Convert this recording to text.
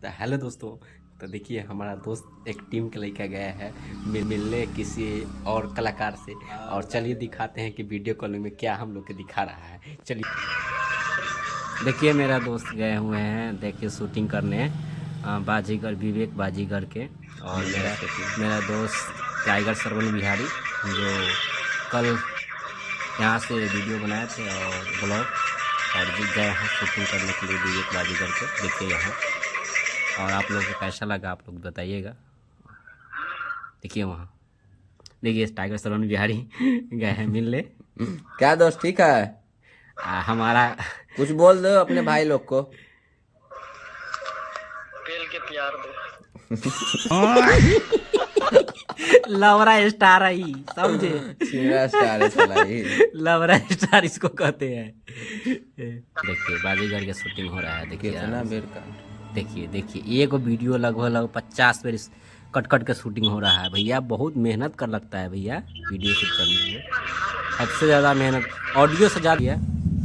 तो हेलो दोस्तों, तो देखिए हमारा दोस्त एक टीम के लेकर गया है मिलने किसी और कलाकार से। और चलिए दिखाते हैं कि वीडियो कॉलिंग में क्या हम लोग के दिखा रहा है। चलिए देखिए मेरा दोस्त गए हुए हैं, देखिए शूटिंग करने बाजीगर विवेक बाजीगर के। और मेरा दोस्त टाइगर श्रवण बिहारी जो कल यहाँ से वीडियो बनाए थे और ब्लॉग, और गए हैं शूटिंग करने के लिए विवेक बाजीगर के। देखिए यहाँ, और आप लोगों को कैसा लगा आप लोग बताइएगा। देखिए वहाँ, देखिए टाइगर श्रवण बिहारी गए हैं मिलने। क्या दोस्त ठीक है? हमारा कुछ बोल दो अपने भाई लोग को। पेल के प्यार दो। लवरा स्टार आई, समझे? सीधा स्टार है साला ये। लवरा स्टार इसको कहते हैं। देखिए बाजीगर की शूटिंग हो रहा है। देखिए कितना बेर का देखिए एक वीडियो लगभग 50 बेर कट कट के शूटिंग हो रहा है। भैया बहुत मेहनत कर लगता है भैया वीडियो शूट करने में, हद से ज़्यादा मेहनत, ऑडियो से ज़्यादा।